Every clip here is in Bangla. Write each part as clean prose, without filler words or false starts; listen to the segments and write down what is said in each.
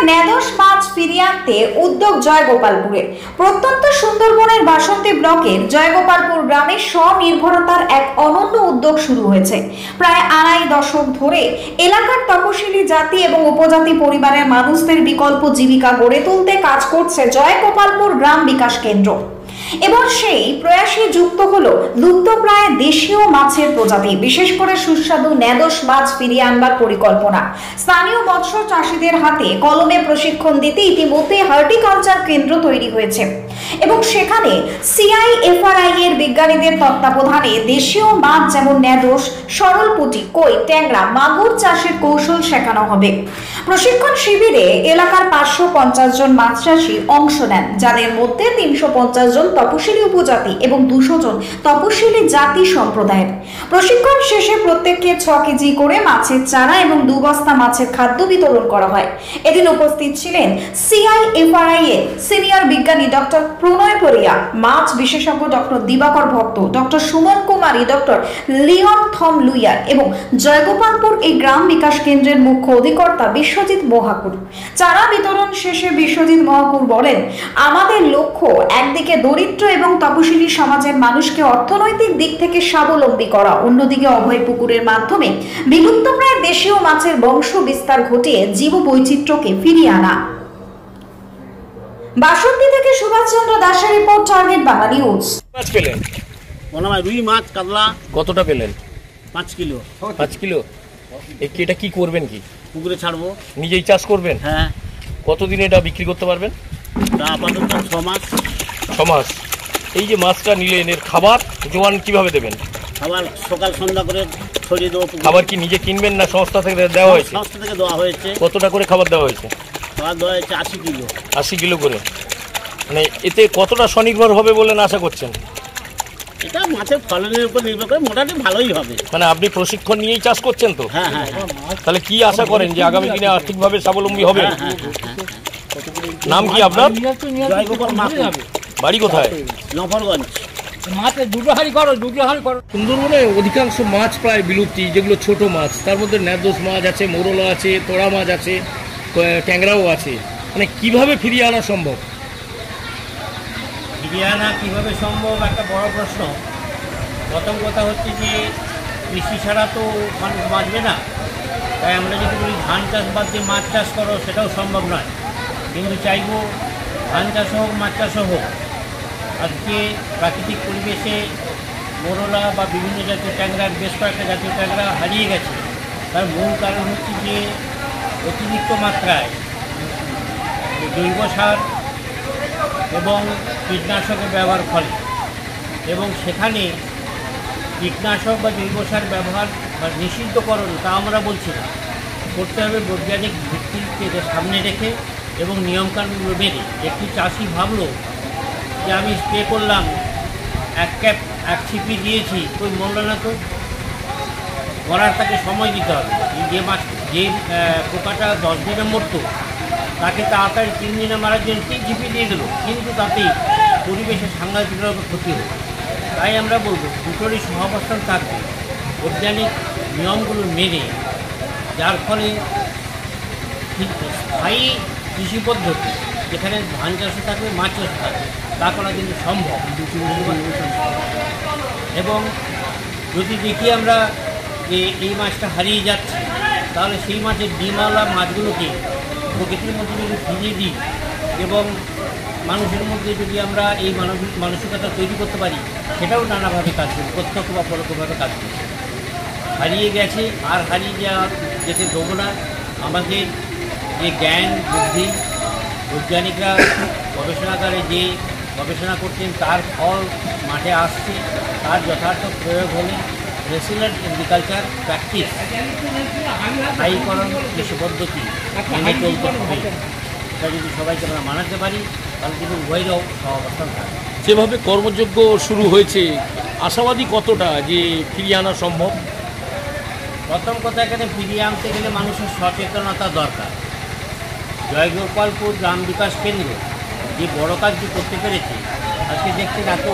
ন্যাদোস মাছ ফিরিয়ে আনতে উদ্যোগ জয়গোপালপুরে। প্রত্যন্ত সুন্দরবনের বাসন্তী ব্লকের জয়গোপালপুর গ্রামে স্বনির্ভরতার এক অনন্য উদ্যোগ শুরু হয়েছে। প্রায় আড়াই দশক ধরে এলাকার তপশিলি জাতি এবং উপজাতি পরিবারের মানুষদের বিকল্প জীবিকা গড়ে তুলতে কাজ করছে জয়গোপালপুর গ্রাম বিকাশ কেন্দ্র। এবার সেই প্রয়াসে যুক্ত হলো লুপ্তপ্রায় দেশীয় মাছের প্রজাতি, বিশেষ করে সুস্বাদু ন্যাদোস মাছ ফিরিয়ে আনবার পরিকল্পনা। স্থানীয় মৎস্য চাষীদের হাতে কলমে প্রশিক্ষণ দিতে ইতিমধ্যে হর্টিকালচার কেন্দ্র তৈরি হয়েছে এবং সেখানে সিআইএফআরআই এর বিজ্ঞানীদের তত্ত্বাবধানে দেশীয় মাছ যেমন ন্যাদোস, সরল পুঁটি, কই, ট্যাংরা, মাগুর চাষের কৌশল শেখানো হবে। প্রশিক্ষণ শিবিরে এলাকার 550 জন মাছ চাষী অংশ নেন, যাদের মধ্যে 350 জন তপশিলি উপজাতি এবং 200 জন তপশিলি জাতি সম্প্রদায়ের। প্রশিক্ষণ শেষে প্রত্যেককে 6 কেজি করে মাছের চারা এবং 2 বস্তা মাছের খাদ্য বিতরণ করা হয়। এদিন উপস্থিত ছিলেন সিআইএফআরআই এর সিনিয়র বিজ্ঞানী ডক্টর প্রণয় পরিয়া, মাছ বিশেষজ্ঞ ডক্টর দিবাকর ভক্ত, ডক্টর সুমন কুমারী, ডক্টর লিওন থম লুইয়ার এবং জয়গোপালপুর এই গ্রাম বিকাশ কেন্দ্রের মুখ্য অধিকর্তা বিশ্বজিৎ মহাকুর। চারা বিতরণ শেষে বিশ্বজিৎ মহাকুর বলেন, আমাদের লক্ষ্য একদিকে দরিদ্র এবং তপশিলি সমাজের মানুষকে অর্থনৈতিক দিক থেকে স্বাবলম্বী করা, অন্যদিকে অভয় পুকুরের মাধ্যমে বিলুপ্তপ্রায় দেশীয় মাছের বংশ বিস্তার ঘটিয়ে জীব বৈচিত্র্যকে ফিরিয়ে আনা। বাসন্তী থেকে সুভাষ চন্দ্র দাসের রিপোর্ট, টার্গেট বাংলা নিউজ। মাছ পেলেন? রুই মাছ, কাতলা। কতটা পেলেন? 5 কিলো। 5 কিলো। এটা কি করবেন? কি পুকুরে ছাড়বো। নিজেই চাষ করবেন? হ্যাঁ। কতদিনে এটা বিক্রি করতে পারবেন? আপাতত 6 মাস। 6 মাস। এই যে মাছটা নিলেন, এর খাবার জোয়ান কিভাবে দেবেন? খাবার সকাল সন্ধ্যা করে ছড়িয়ে দেবো। খাবার কি নিজে কিনবেন না সংস্থা থেকে দেওয়া হয়েছে? সংস্থা থেকে দেওয়া হয়েছে। কতটা করে খাবার দেওয়া হয়েছে? খাবার দেওয়া হয়েছে 80 কিলো। 80 কিলো করে। মানে এতে কতটা স্বনির্ভর হবে বলে আশা করছেন? এটা মাছের ফলনের উপর নির্ভর করে মোটামুটি ভালোই হবে। মানে আপনি প্রশিক্ষণ নিয়েই চাষ করছেন তো? হ্যাঁ হ্যাঁ। তাহলে কি আশা করেন যে আগামী দিনে আর্থিকভাবে স্বাবলম্বী হবে? নাম কি আপনার? জয়গোপাল মাকুর। বাড়ি কোথায়? নফরগঞ্জ। মাছের দুটো হাড়ি করো। সুন্দরবনে অধিকাংশ মাছ প্রায় বিলুপ্তি, যেগুলো ছোট মাছ, তার মধ্যে ন্যাদোস মাছ আছে, মোরলা আছে, তোড়া মাছ আছে, ট্যাংরাও আছে। মানে কিভাবে ফিরিয়ে আনা সম্ভব? ফিরিয়ে আনা কীভাবে সম্ভব একটা বড় প্রশ্ন। প্রথম কথা হচ্ছে যে কৃষি ছাড়া তো মানুষ বাঁচবে না। তাই আমরা যদি বলি ধান চাষ বাদ দিয়ে মাছ চাষ করো, সেটাও সম্ভব নয়। কিন্তু চাইব ধান চাষ হোক, মাছ চাষও হোক। আজকে প্রাকৃতিক পরিবেশে মোরলা বা বিভিন্ন জাতীয় ট্যাংরার, বেশ কয়েকটা জাতীয় ট্যাংরা হারিয়ে গেছে। তার মূল কারণ হচ্ছে যে অতিরিক্ত মাত্রায় জৈব সার এবং কীটনাশকের ব্যবহার ফলে, এবং সেখানে কীটনাশক বা জৈব সার ব্যবহার বা নিষিদ্ধকরণ তা আমরা বলছি না, করতে হবে বৈজ্ঞানিক ভিত্তিকে সামনে রেখে এবং নিয়মকানুনগুলো মেনে। একটি চাষি ভাবলো যে আমি স্প্রে করলাম, 1 ক্যাপ 1 ছিপি দিয়েছি, ওই মরল না তো, মরার তাকে সময় দিতে হবে। যে পোকাটা 10 দিনে মরতো, তাকে তাড়াতাড়ি 3 দিনে মারার জন্য 3 ছিপি দিয়ে দিল, কিন্তু তাতেই পরিবেশের সাংঘাতিকভাবে ক্ষতি হবে। তাই আমরা বলবো দুটোরই সহাবস্থান থাকবে, বৈজ্ঞানিক নিয়মগুলো মেনে, যার ফলে স্থায়ী কৃষি পদ্ধতি, যেখানে ধান চাষও থাকবে, মাছ চাষও থাকবে, তা করা কিন্তু সম্ভব। এবং যদি দেখি আমরা যে এই মাছটা হারিয়ে যাচ্ছে, তাহলে সেই মাছের ডিমওয়ালা মাছগুলোকে প্রকৃতির মধ্যে যদি ফিরিয়ে দিই এবং মানুষের মধ্যে যদি আমরা এই মানসিকতা তৈরি করতে পারি, সেটাও নানাভাবে কাজ করবে, প্রত্যক্ষ বা পরোক্ষভাবে কাজ করবে। হারিয়ে গেছে আর হারিয়ে যেতে দেবো না। আমাদের যে জ্ঞান বুদ্ধি, বৈজ্ঞানিকরা গবেষণাগারে যে গবেষণা করছেন তার ফল মাঠে আসছে, তার যথার্থ প্রয়োগ হলে রেসিলেন্ট এগ্রিকালচার প্র্যাকটিস, স্থায়ীকরণ কৃষি পদ্ধতি মেনে চলতে হবে। এটা যদি সবাইকে আমরা মানাতে পারি, তাহলে কিন্তু উভয়েরও সহাবস্থান থাকে। যেভাবে কর্মযজ্ঞ শুরু হয়েছে, আশাবাদী কতটা যে ফিরিয়ে আনা সম্ভব? প্রথম কথা, এখানে ফিরিয়ে আনতে গেলে মানুষের সচেতনতা দরকার। জয়গোপালপুর গ্রাম বিকাশ কেন্দ্র যে বড় কাজটি করতে পেরেছে, আজকে দেখছেন এত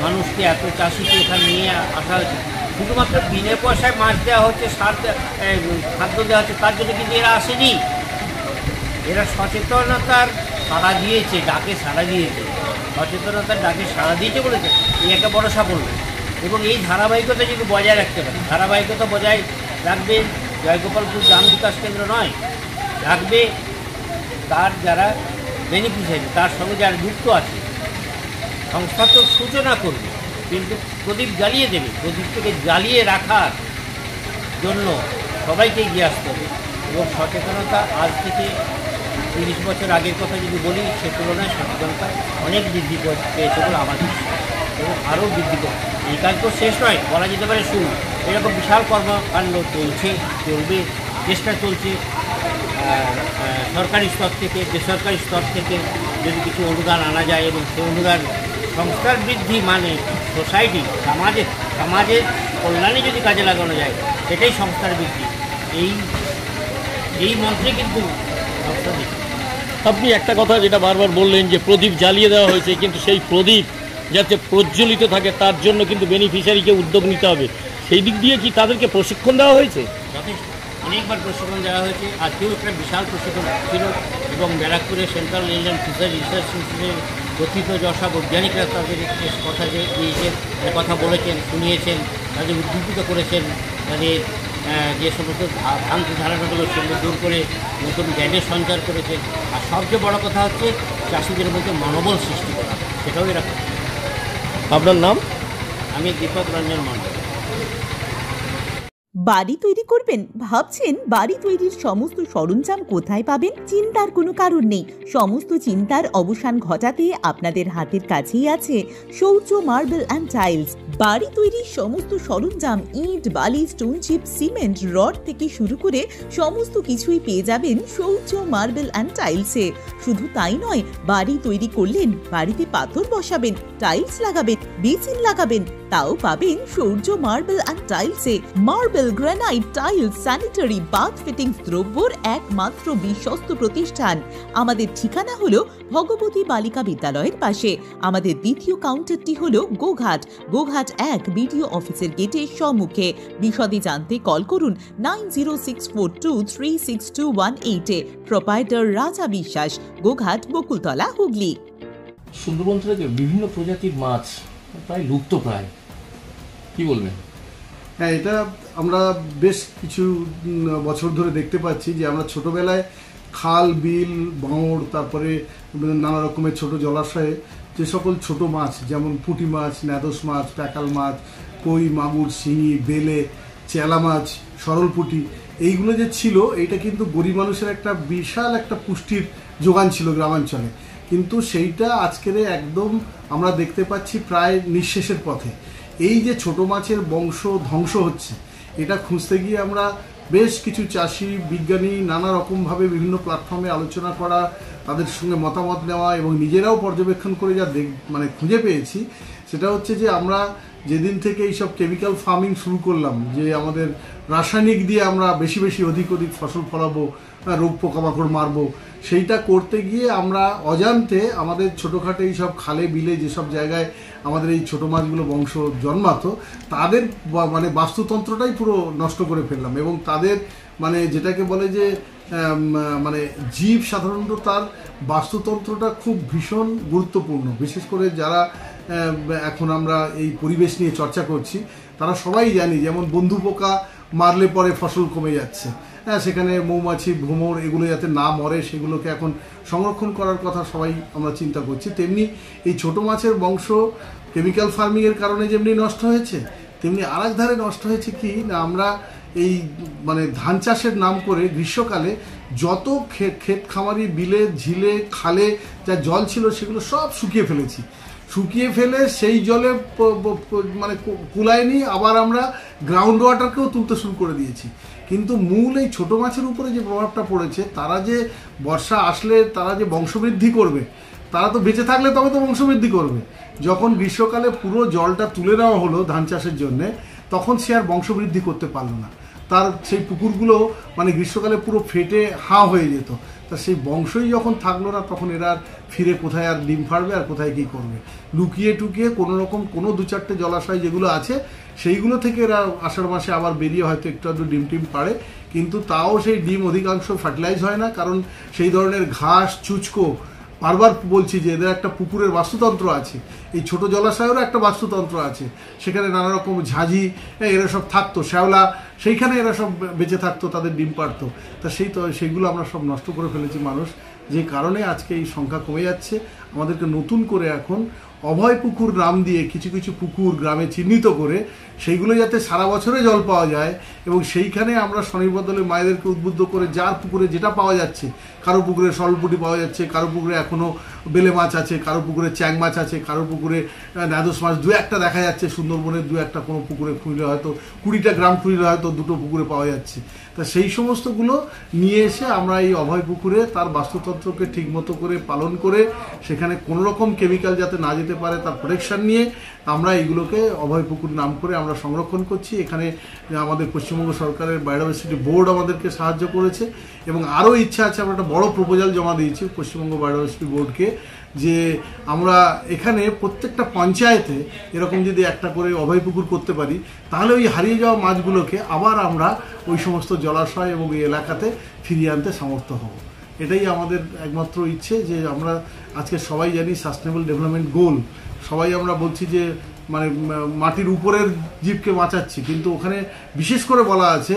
মানুষকে, এত চাষিকে এখানে নিয়ে আসা হয়েছে। শুধুমাত্র বিনা পয়সায় মাছ দেওয়া হচ্ছে, সার খাদ্য দেওয়া হচ্ছে, তার জন্য কিন্তু এরা আসেনি। এরা সচেতনতার সাড়া দিয়েছে, ডাকে সাড়া দিয়েছে, সচেতনতার ডাকে সাড়া দিয়েছে বলেছে এই একটা বড় সাফল্য। এবং এই ধারাবাহিকতা যদি বজায় রাখতে পারে, ধারাবাহিকতা বজায় রাখবে জয়গোপালপুর গ্রাম বিকাশ কেন্দ্র নয়, রাখবে তার যারা বেনিফিশিয়ারি, তার সঙ্গে যারা যুক্ত আছে। সংস্থা তো সূচনা করবে, কিন্তু প্রদীপ জ্বালিয়ে দেবে। প্রদীপটাকে জ্বালিয়ে রাখার জন্য সবাইকে এগিয়ে আসতে হবে। এবং সচেতনতা আজ থেকে 30 বছর আগের কথা যদি বলি, সে তুলনায় সচেতনতা অনেক বৃদ্ধি পেয়েছে বলে আমার বিশ্বাস, এবং আরও বৃদ্ধি করবে। এই কাজ তো শেষ নয়, বলা যেতে পারে শুরু। এরকম বিশাল কর্মকাণ্ড চলছে, চলবে, চেষ্টা চলছে সরকারি স্তর থেকে, বেসরকারি স্তর থেকে যদি কিছু অনুদান আনা যায়, এবং সেই অনুদান সংস্থার বৃদ্ধি মানে সোসাইটি, সমাজের কল্যাণে যদি কাজে লাগানো যায়, সেটাই সংস্থার বৃদ্ধি। এই মন্ত্রে কিন্তু সংস্থা দিচ্ছে। আপনি একটা কথা যেটা বারবার বললেন যে প্রদীপ জ্বালিয়ে দেওয়া হয়েছে, কিন্তু সেই প্রদীপ যাতে প্রজ্বলিত থাকে তার জন্য কিন্তু বেনিফিশিয়ারিকে উদ্যোগ নিতে হবে। সেই দিক দিয়ে কি তাদেরকে প্রশিক্ষণ দেওয়া হয়েছে? যথেষ্ট, অনেকবার প্রশিক্ষণ দেওয়া হয়েছে। আজকেও একটা বিশাল প্রশিক্ষণ ছিল, এবং ব্যারাকপুরের সেন্ট্রাল ইন্ডিয়ান ফিশারি রিসার্চ ইনস্টিটিউটের কথিত যশা বৈজ্ঞানিকরা তাদের কথা দিয়েছেন, কথা বলেছেন, শুনিয়েছেন, তাদের উদ্দীপিত করেছেন, তাদের যে সমস্ত ভ্রান্তি ধারণাগুলো সেগুলো দূর করে নতুন জ্ঞানের সঞ্চার করেছেন। আর সবচেয়ে বড় কথা হচ্ছে চাষিদের মধ্যে মনোবল সৃষ্টি করা, সেটাও এরা করছে। আপনার নাম? আমি দীপক রঞ্জন মণ্ডল। বাড়ি তৈরি করবেন? ভাবছেন বাড়ি তৈরির সমস্ত সরঞ্জাম কোথায় পাবেন? চিন্তার কোনো কারণ নেই। সমস্ত চিন্তার অবসান ঘটাতে আপনাদের হাতের কাছেই আছে শৌর্য মার্বেল অ্যান্ড টাইলস। বাড়ি তৈরির সমস্ত সরঞ্জাম, ইট, বালি, স্টোন চিপ, সিমেন্ট, রড থেকে শুরু করে সমস্ত কিছুই পেয়ে যাবেন শৌর্য মার্বেল অ্যান্ড টাইলসে। শুধু তাই নয়, বাড়ি তৈরি করলেন, বাড়িতে পাথর বসাবেন, টাইলস লাগাবেন, বেসিন লাগাবেন, তাও পাবেন শৌর্য মার্বেল অ্যান্ড টাইলসে। Marble, granite, tiles, sanitary, bath fittings দ্রব্যর একমাত্র বিশ্বস্ত প্রতিষ্ঠান। আমাদের ঠিকানা হলো ভগবতী বালিকা বিদ্যালয়ের পাশে। আমাদের দ্বিতীয় কাউন্টারটি হলো গোঘাট 1 বিডিও অফিসের গেটের সম্মুখে। বিশদে জানতে কল করুন 9064236218 প্রোপাইটার রাজা বিশ্বাস, গোঘাট, বকুলতলা, হুগলি। সুন্দরবন থেকে বিভিন্ন প্রজাতির মাছ প্রায় লুপ্ত প্রায়, কি বলবেন? হ্যাঁ, এটা আমরা বেশ কিছু বছর ধরে দেখতে পাচ্ছি যে আমরা ছোটবেলায় খাল, বিল, বাঁওড়, তারপরে নানা রকমের ছোট জলাশয়ে যে সকল ছোট মাছ, যেমন পুঁটি মাছ, ন্যাদোস মাছ, প্যাকাল মাছ, কই, মাগুর, শিঙি, বেলে, চেলা মাছ, সরলপুঁটি, এইগুলো যে ছিল, এটা কিন্তু গরিব মানুষের একটা বিশাল একটা পুষ্টির যোগান ছিল গ্রামাঞ্চলে। কিন্তু সেইটা আজকের একদম আমরা দেখতে পাচ্ছি প্রায় নিঃশেষের পথে। এই যে ছোট মাছের বংশ ধ্বংস হচ্ছে, এটা খুঁজতে গিয়ে আমরা বেশ কিছু চাষি, বিজ্ঞানী, নানা রকমভাবে বিভিন্ন প্ল্যাটফর্মে আলোচনা করা, তাদের সঙ্গে মতামত নেওয়া এবং নিজেরাও পর্যবেক্ষণ করে যা খুঁজে পেয়েছি, সেটা হচ্ছে যে আমরা যেদিন থেকে এইসব কেমিক্যাল ফার্মিং শুরু করলাম, যে আমাদের রাসায়নিক দিয়ে আমরা বেশি বেশি অধিক ফসল ফলাবো, রোগ পোকামাকড় মারবো, সেইটা করতে গিয়ে আমরা অজান্তে আমাদের ছোটোখাটো এইসব খালে বিলে যেসব জায়গায় আমাদের এই ছোটো মাছগুলো বংশ জন্মাতো, তাদের বাস্তুতন্ত্রটাই পুরো নষ্ট করে ফেললাম। এবং তাদের যেটাকে বলে যে জীব সাধারণত তার বাস্তুতন্ত্রটা খুব ভীষণ গুরুত্বপূর্ণ। বিশেষ করে যারা এখন আমরা এই পরিবেশ নিয়ে চর্চা করছি, তারা সবাই জানি যেমন বন্ধু পোকা মারলে পরে ফসল কমে যাচ্ছে, হ্যাঁ, সেখানে মৌমাছি, ভ্রমর, এগুলো যাতে না মরে সেগুলোকে এখন সংরক্ষণ করার কথা সবাই আমরা চিন্তা করছি। তেমনি এই ছোটো মাছের বংশ কেমিক্যাল ফার্মিংয়ের কারণে যেমনি নষ্ট হয়েছে, তেমনি আরেক ধারে নষ্ট হয়েছে কি না, আমরা এই ধান চাষের নাম করে গ্রীষ্মকালে যত ক্ষেত খামারি, বিলে, ঝিলে, খালে যা জল ছিল সেগুলো সব শুকিয়ে ফেলেছি। শুকিয়ে ফেলে সেই জলে কুলায়নি, আবার আমরা গ্রাউন্ড ওয়াটারকেও তুলতে শুরু করে দিয়েছি। কিন্তু মূল এই ছোটো মাছের উপরে যে প্রভাবটা পড়েছে, তারা যে বর্ষা আসলে তারা যে বংশবৃদ্ধি করবে, তারা তো বেঁচে থাকলে তবে তো বংশবৃদ্ধি করবে। যখন গ্রীষ্মকালে পুরো জলটা তুলে নেওয়া হলো ধান চাষের জন্যে, তখন সে আর বংশবৃদ্ধি করতে পারলো না। তার সেই পুকুরগুলো গ্রীষ্মকালে পুরো ফেটে হাঁ হয়ে যেত। তা সেই বংশই যখন থাকলো না, তখন এরা ফিরে কোথায় আর ডিম ফাড়বে আর কোথায় কী করবে? লুকিয়ে টুকিয়ে কোনো রকম কোনো 2-4টে জলাশয় যেগুলো আছে সেইগুলো থেকে এরা আষাঢ় মাসে আবার বেরিয়ে হয়তো একটু আধটু ডিম টিম পাড়ে, কিন্তু তাও সেই ডিম অধিকাংশ ফার্টিলাইজ হয় না, কারণ সেই ধরনের ঘাস চুচকো, বারবার বলছি যে এদের একটা পুকুরের বাস্তুতন্ত্র আছে, এই ছোট জলাশয়েরও একটা বাস্তুতন্ত্র আছে, সেখানে নানা রকম ঝাঁঝি এরা সব থাকতো, শ্যাওলা, সেইখানে এরা সব বেঁচে থাকতো, তাদের ডিম পাড়তো। তা সেইগুলো আমরা সব নষ্ট করে ফেলেছি মানুষ, যে কারণে আজকে এই সংখ্যা কমে যাচ্ছে। আমাদেরকে নতুন করে এখন অভয় পুকুর নাম দিয়ে কিছু কিছু পুকুর গ্রামে চিহ্নিত করে সেইগুলো যাতে সারা বছরে জল পাওয়া যায়, এবং সেইখানে আমরা স্বনির্ভর দলের মায়েদেরকে উদ্বুদ্ধ করে যার পুকুরে যেটা পাওয়া যাচ্ছে, কারো পুকুরে সরলপুটি পাওয়া যাচ্ছে, কারো পুকুরে এখনও বেলে মাছ আছে, কারো পুকুরে চ্যাং মাছ আছে, কারো পুকুরে নাদোস মাছ 2-1টা দেখা যাচ্ছে, সুন্দরবনের 2-1টা কোনো পুকুরে খুঁজলে হয়তো 20টা গ্রাম খুঁজলে হয়তো 2টো পুকুরে পাওয়া যাচ্ছে। তা সেই সমস্তগুলো নিয়ে এসে আমরা এই অভয় পুকুরে তার বাস্তুতন্ত্রকে ঠিকমতো করে পালন করে সেখানে কোনো রকম কেমিক্যাল যাতে না যেতে পারে তার প্রোটেকশন নিয়ে আমরা এইগুলোকে অভয় পুকুর নাম করে আমরা সংরক্ষণ করছি। এখানে আমাদের পশ্চিমবঙ্গ সরকারের বায়োডাইভার্সিটি বোর্ড আমাদেরকে সাহায্য করেছে, এবং আরও ইচ্ছা আছে, আমরা একটা বড় প্রপোজাল জমা দিয়েছি পশ্চিমবঙ্গ বায়োডাইভার্সিটি বোর্ডকে, যে আমরা এখানে প্রত্যেকটা পঞ্চায়েতে এরকম যদি একটা করে অভয় পুকুর করতে পারি, তাহলে ওই হারিয়ে যাওয়া মাছগুলোকে আবার আমরা ওই সমস্ত জলাশয় এবং এই এলাকাতে ফিরিয়ে আনতে সমর্থ হব। এটাই আমাদের একমাত্র ইচ্ছে, যে আমরা আজকে সবাই জানি সাস্টেনেবল ডেভেলপমেন্ট গোল, সবাই আমরা বলছি যে মানে মাটির উপরের জীবকে বাঁচাচ্ছি, কিন্তু ওখানে বিশেষ করে বলা আছে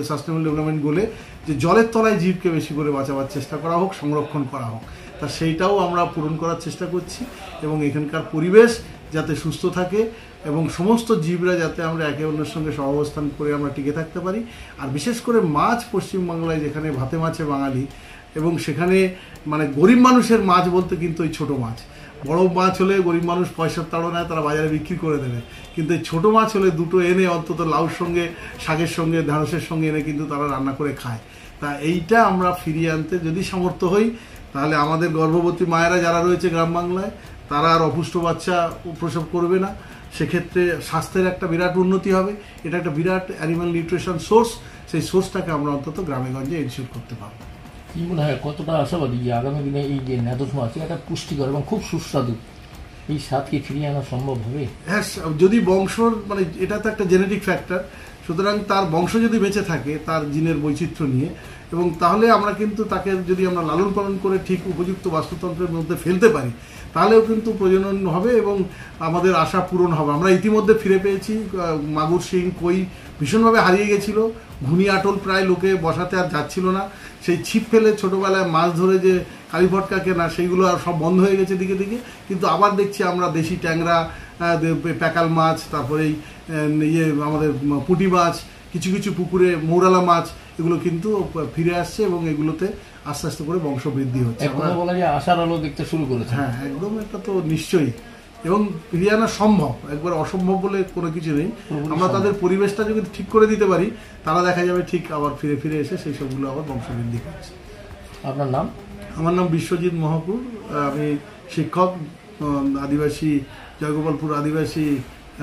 সাস্টেনেবল ডেভেলপমেন্ট গোলে যে জলের তলায় জীবকে বেশি করে বাঁচাবার চেষ্টা করা হোক, সংরক্ষণ করা হোক। তা সেইটাও আমরা পূরণ করার চেষ্টা করছি, এবং এখানকার পরিবেশ যাতে সুস্থ থাকে এবং সমস্ত জীবরা যাতে আমরা একে অন্যের সঙ্গে সহাবস্থান করে আমরা টিকে থাকতে পারি। আর বিশেষ করে মাছ, পশ্চিমবাংলায় যেখানে ভাতে মাছে বাঙালি, এবং সেখানে মানে গরিব মানুষের মাছ বলতে কিন্তু ওই ছোটো মাছ, বড় মাছ হলে গরিব মানুষ পয়সার তাড়নায় তারা বাজারে বিক্রি করে দেবে, কিন্তু এই ছোটো মাছ হলে 2টো এনে অন্তত লাউর সঙ্গে, শাকের সঙ্গে, ঢ্যাঁড়সের সঙ্গে এনে কিন্তু তারা রান্না করে খায়। তা এইটা আমরা ফিরিয়ে আনতে যদি সামর্থ্য হই, তাহলে আমাদের গর্ভবতী মায়েরা যারা রয়েছে গ্রাম বাংলায়, তারা আর অপুষ্ট বাচ্চা প্রসব করবে না, সেক্ষেত্রে স্বাস্থ্যের একটা বিরাট উন্নতি হবে। এটা একটা বিরাট অ্যানিমাল নিউট্রিশন সোর্স, সেই সোর্সটাকে আমরা অন্তত গ্রামে গঞ্জে এনশিওর করতে পারবো। কি মনে হয় কতটা আশাবাদী যে আগামী দিনে এই যে নাদোস মাছ এটা পুষ্টিকর এবং খুব সুস্বাদু, এই স্বাদকে ফিরিয়ে আনা সম্ভব হবে? হ্যাঁ, যদি বংশর মানে এটা তো একটা জেনেটিক ফ্যাক্টর, সুতরাং তার বংশ যদি বেঁচে থাকে তার জিনের বৈচিত্র্য নিয়ে, এবং তাহলে আমরা কিন্তু তাকে যদি আমরা লালন পালন করে ঠিক উপযুক্ত বাস্তুতন্ত্রের মধ্যে ফেলতে পারি, তাহলেও কিন্তু প্রজনন হবে এবং আমাদের আশা পূরণ হবে। আমরা ইতিমধ্যে ফিরে পেয়েছি মাগুর, শিং, কই ভীষণভাবে হারিয়ে গেছিলো, ঘুনি আটল প্রায় লোকে বসাতে আর যাচ্ছিল না, সেই ছিপ ফেলে ছোটোবেলায় মাছ ধরে যে কালীফটকা কেনা সেইগুলো আর সব বন্ধ হয়ে গেছে দিকে দিকে, কিন্তু আবার দেখছি আমরা দেশি ট্যাংরা, প্যাকাল মাছ, তারপরে আমাদের পুঁটি মাছ, কিছু কিছু পুকুরে মৌরালা মাছ, এগুলো কিন্তু ফিরে আসছে এবং এগুলোতে আস্তে আস্তে করে বংশ বৃদ্ধি হচ্ছে। বলা যায় আশার আলো দেখতে শুরু করেছে। হ্যাঁ, একদম, এটা তো নিশ্চয়ই, এবং ফিরিয়ে আনা সম্ভব, একবার অসম্ভব বলে কোনো কিছু নেই। আমরা তাদের পরিবেশটা যদি ঠিক করে দিতে পারি, তারা দেখা যাবে ঠিক আবার ফিরে ফিরে এসে সেই সবগুলো আবার বংশবৃদ্ধি করছে। আপনার নাম? আমার নাম বিশ্বজিৎ মহাপুর, আমি শিক্ষক আদিবাসী জয়গোপালপুর আদিবাসী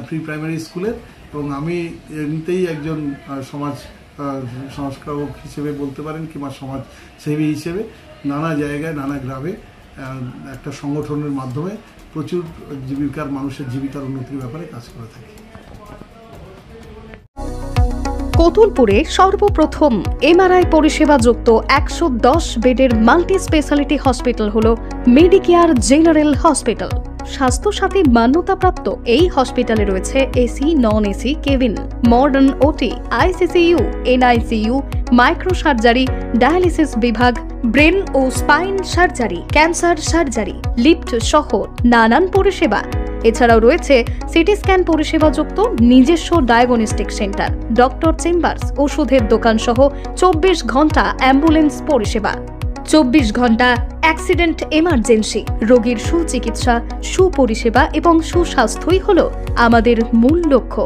প্রি প্রাইমারি স্কুলের, এবং আমি এমনিতেই একজন সমাজ সংস্কারক হিসেবে বলতে পারেন, কিংবা সমাজসেবী হিসেবে নানা জায়গায় নানা গ্রামে একটা সংগঠনের মাধ্যমে প্রচুর জীবিকার মানুষের জীবিকার উন্নতির ব্যাপারে কাজ করে থাকি। কোতুলপুরে সর্বপ্রথম এমআরআই পরিষেবা যুক্ত 110 বেডের মাল্টি স্পেশালিটি হসপিটাল হল মেডিকেয়ার জেনারেল হসপিটাল। স্বাস্থ্যসাথী মান্যতাপ্রাপ্ত এই হসপিটালে রয়েছে AC, non AC cabin, modern OT, ICCU, NICU, micro surgery, dialysis বিভাগ, ব্রেন ও spine surgery, cancer surgery, lift সহ নানান পরিষেবা। এছাড়াও রয়েছে সিটি স্ক্যান পরিষেবা যুক্ত নিজস্ব ডায়াগনস্টিক সেন্টার, ডক্টর চেম্বার্স, ওষুধের দোকান সহ 24 ঘন্টা অ্যাম্বুলেন্স পরিষেবা, 24 ঘন্টা অ্যাক্সিডেন্ট এমার্জেন্সি। রোগীর সুচিকিৎসা, সুপরিষেবা এবং সুস্বাস্থ্যই হল আমাদের মূল লক্ষ্য।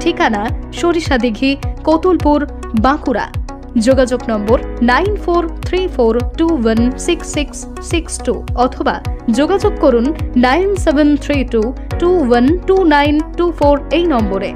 ঠিকানা সরিষাদিঘি, কোতুলপুর, বাঁকুড়া। যোগাযোগ নম্বর 9434216662 অথবা যোগাযোগ করুন 9732212924 এই নম্বরে।